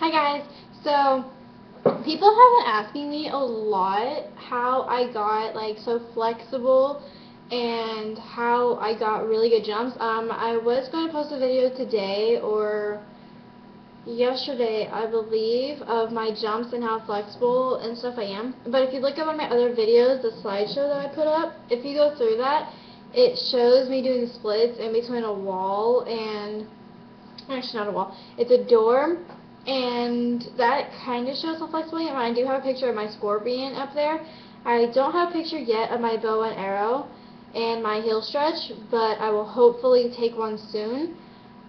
Hi guys. So people have been asking me a lot how I got like so flexible and how I got really good jumps. I was going to post a video today or yesterday, I believe, of my jumps and how flexible and stuff I am. But if you look at one of my other videos, the slideshow that I put up, if you go through that, it shows me doing splits in between a wall and actually not a wall, it's a door, and that kind of shows how flexible I am. I do have a picture of my scorpion up there. I don't have a picture yet of my bow and arrow and my heel stretch, but I will hopefully take one soon.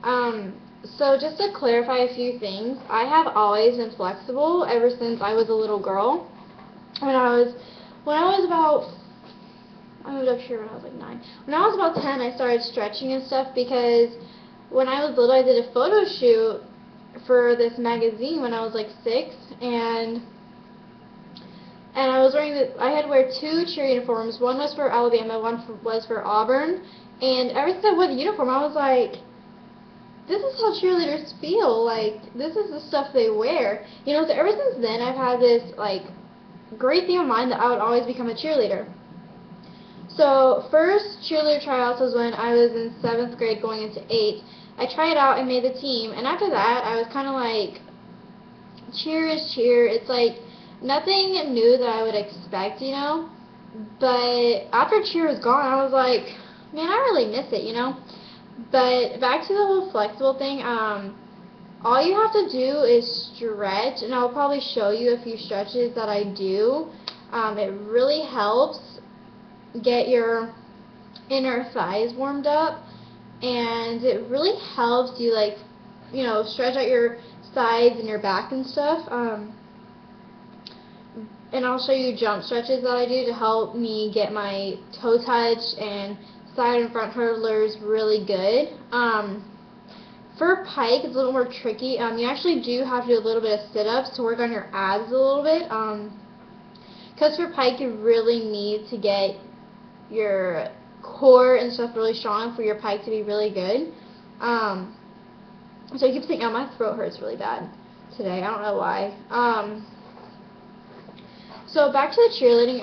So just to clarify a few things, I have always been flexible ever since I was a little girl. When I was about, I moved up here when I was like 9. When I was about 10, I started stretching and stuff because when I was little, I did a photo shoot for this magazine when I was like 6, and I was wearing I had to wear 2 cheer uniforms. One was for Alabama, was for Auburn, and ever since I wore the uniform, I was like, this is how cheerleaders feel. Like, this is the stuff they wear. You know, so ever since then, I've had this like great thing in mind that I would always become a cheerleader. So first cheerleader tryouts was when I was in 7th grade going into 8th. I tried out and made the team, and after that I was kind of like, cheer is cheer. It's like nothing new that I would expect, you know. But after cheer was gone, I was like, man, I really miss it, you know. But back to the whole flexible thing, all you have to do is stretch, and I'll probably show you a few stretches that I do. It really helps get your inner thighs warmed up, and it really helps you, like, you know, stretch out your sides and your back and stuff. And I'll show you jump stretches that I do to help me get my toe touch and side and front hurdlers really good. For pike, it's a little more tricky. You actually do have to do a little bit of sit-ups to work on your abs a little bit. Because for pike, you really need to get your core and stuff really strong for your pike to be really good. So I keep thinking, oh, my throat hurts really bad today. I don't know why. So back to the cheerleading.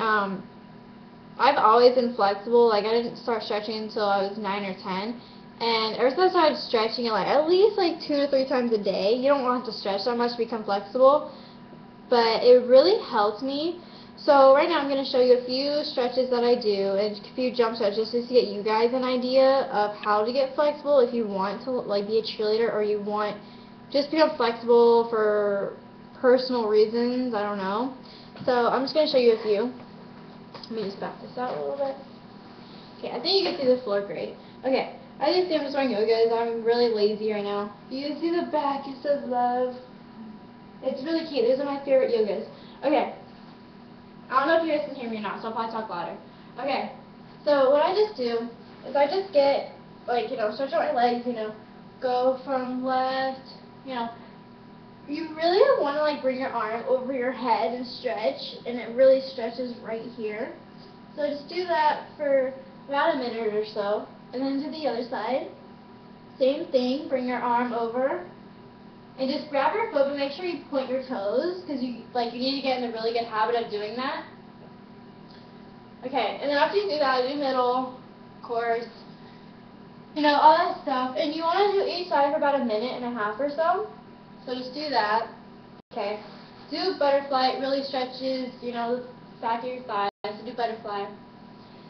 I've always been flexible. Like, I didn't start stretching until I was 9 or 10. And ever since I started stretching like at least like 2 to 3 times a day, you don't want to stretch that much to become flexible, but it really helped me. So right now I'm going to show you a few stretches that I do and a few jump stretches just to get you guys an idea of how to get flexible if you want to like be a cheerleader, or you want just become flexible for personal reasons, I don't know. So I'm just going to show you a few. Let me just back this out a little bit. Okay, I think you can see the floor great. Okay, as you see, I'm just wearing yogas. I'm really lazy right now. You can see the back, it says love. It's really cute. These are my favorite yogas. Okay, I don't know if you guys can hear me or not, so I'll probably talk louder. Okay, so what I just do is I just get, like, you know, stretch out my legs, you know, go from left, you know. You really want to, like, bring your arm over your head and stretch, and it really stretches right here. So just do that for about a minute or so, and then to the other side. Same thing, bring your arm over, and just grab your foot, but make sure you point your toes, because you need to get in a really good habit of doing that. Okay, and then after you do that, do middle, of course, you know, all that stuff. And you want to do each side for about a minute and a half or so. So just do that. Okay. Do butterfly. It really stretches, you know, the back of your thighs. So do butterfly.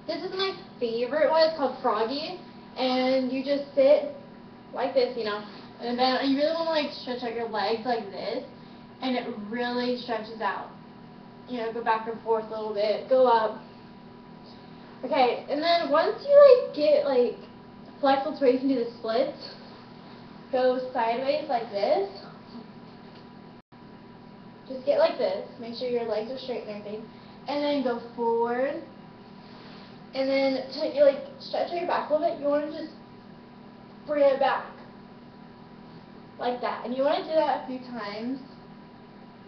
This is my favorite one. It's called froggy. And you just sit like this, you know. And then you really want to, like, stretch out your legs like this. And it really stretches out. You know, go back and forth a little bit. Go up. Okay. And then once you, like, get, like, flexible to where you can do the splits, go sideways like this. Just get like this. Make sure your legs are straight and everything. And then go forward. And then to, you, like, stretch out your back a little bit, you want to just bring it back. Like that. And you want to do that a few times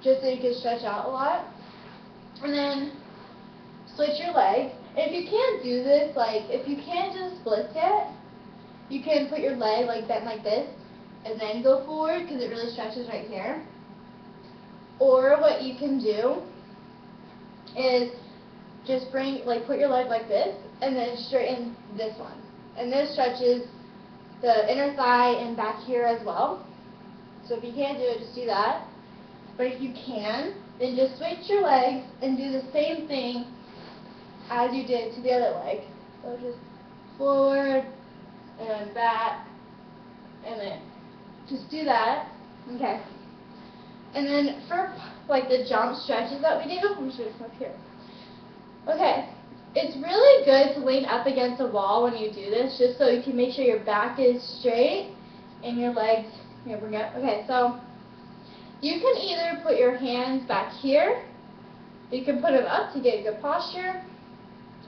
just so you can stretch out a lot. And then switch your legs. And if you can't do this, like, if you can't do the splits yet, you can put your leg, like, bent like this, and then go forward, because it really stretches right here. Or what you can do is just put your leg like this, and then straighten this one. And this stretches the inner thigh and back here as well. So if you can't do it, just do that. But if you can, then just switch your legs and do the same thing as you did to the other leg. So just forward, and then back, and then just do that. Okay. And then for like the jump stretches that we do, I'm just going to come up here. Okay. It's really good to lean up against the wall when you do this, just so you can make sure your back is straight and your legs, bring it up. Okay, so you can either put your hands back here, you can put them up to get good posture,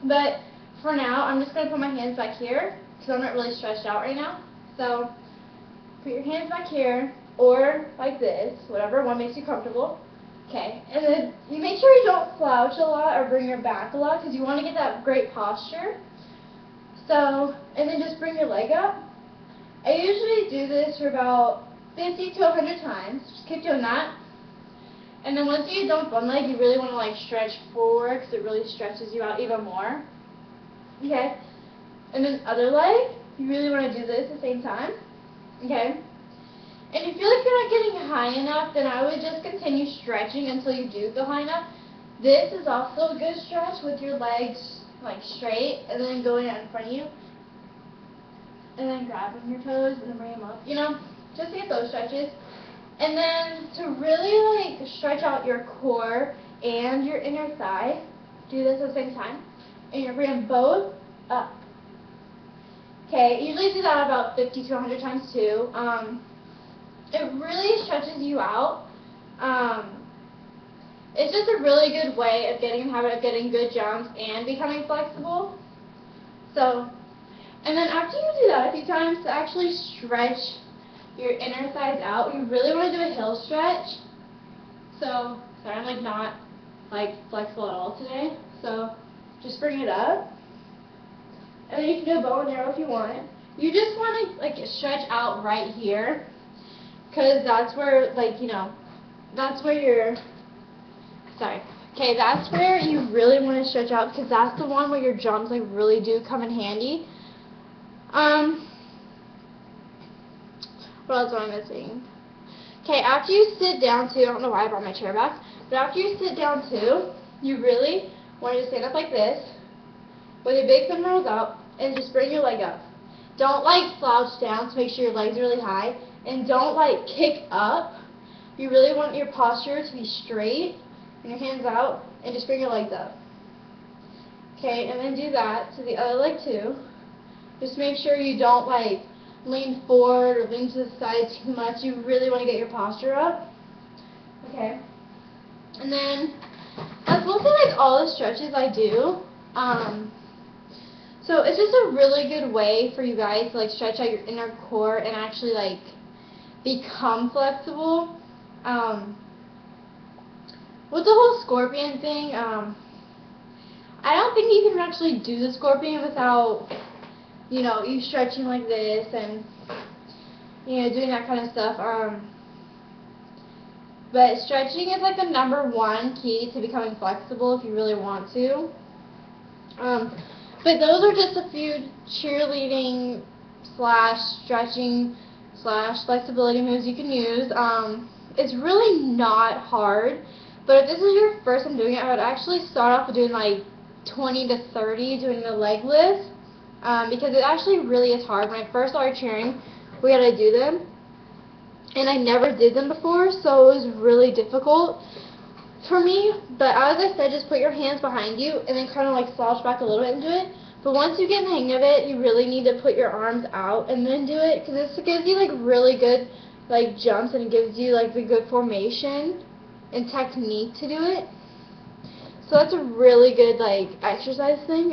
but for now, I'm just going to put my hands back here, because I'm not really stretched out right now. So, put your hands back here, or like this, whatever one makes you comfortable. Okay, and then you make sure you don't slouch a lot or bring your back a lot, because you want to get that great posture. So, and then just bring your leg up. I usually do this for about 50 to 100 times. Just keep doing that. And then once you get done with one leg, you really want to like stretch forward, because it really stretches you out even more. Okay, and then other leg, you really want to do this at the same time. Okay. And if you feel like you're not getting high enough, then I would just continue stretching until you do go high enough. This is also a good stretch with your legs like straight and then going out in front of you. And then grabbing your toes and then bring them up, just to get those stretches. And then to really like stretch out your core and your inner thigh, do this at the same time. And you're bringing them both up. Okay, usually do that about 50 to 100 times too. It really stretches you out. It's just a really good way of getting in the habit of getting good jumps and becoming flexible. So, and then after you do that a few times, to actually stretch your inner thighs out, you really want to do a heel stretch. So, sorry, I'm like not like flexible at all today. So, just bring it up. And then you can do a bow and arrow if you want. You just want to like stretch out right here, because that's where that's where that's where you really want to stretch out, because that's the one where your jumps like really do come in handy. What else am I missing? Okay, after you sit down too, I don't know why I brought my chair back, but after you sit down too, you really want to stand up like this, with your big thumb rolls out, and just bring your leg up. Don't like slouch down to make sure your legs are really high, and don't like kick up. You really want your posture to be straight, and your hands out, and just bring your legs up. Okay, and then do that to the other leg too. Just make sure you don't like lean forward or lean to the side too much. You really want to get your posture up. Okay, and then that's mostly like all the stretches I do. So it's just a really good way for you guys to like stretch out your inner core and actually like become flexible. With the whole scorpion thing, I don't think you can actually do the scorpion without, you stretching like this and, doing that kind of stuff. But stretching is like the /1 key to becoming flexible if you really want to. But those are just a few cheerleading / stretching / flexibility moves you can use. It's really not hard, but if this is your first time doing it, I would actually start off with doing like 20 to 30 doing the leg lift, because it actually really is hard. When I first started cheering, we had to do them, and I never did them before, so it was really difficult for me. But as I said, just put your hands behind you and then kind of like slouch back a little bit and do it. But once you get the hang of it, you really need to put your arms out and then do it, because this gives you like really good like jumps, and it gives you like the good formation and technique to do it. So that's a really good like exercise thing.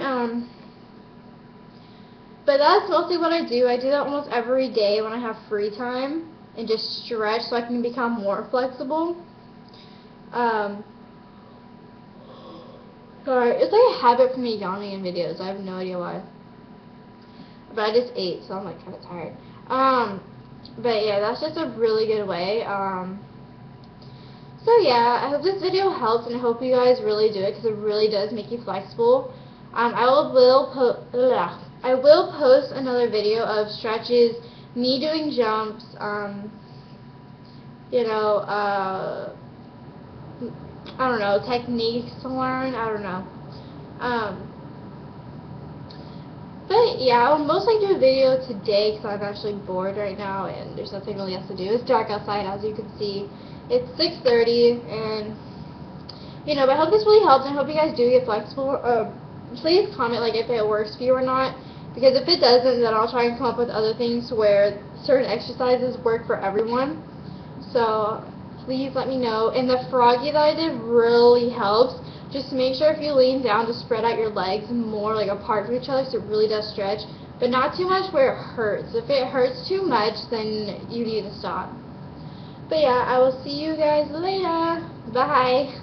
But that's mostly what I do. I do that almost every day when I have free time, and just stretch so I can become more flexible. Sorry, it's like a habit for me yawning in videos. I have no idea why. But I just ate, so I'm like kind of tired. But yeah, that's just a really good way. So yeah, I hope this video helps, and I hope you guys really do it because it really does make you flexible. I will post another video of stretches, me doing jumps, you know, I don't know, techniques to learn. I don't know. Um, But yeah, I'll most likely do a video today because I'm actually bored right now and there's nothing really else to do. It's dark outside, as you can see. It's 6:30, and but I hope this really helps, and I hope you guys do get flexible. Please comment like if it works for you or not, because if it doesn't, then I'll try and come up with other things where certain exercises work for everyone. So please let me know. And the froggy that I did really helps. Just make sure if you lean down to spread out your legs more like apart from each other, so it really does stretch, but not too much where it hurts. If it hurts too much, then you need to stop. But yeah, I will see you guys later. Bye.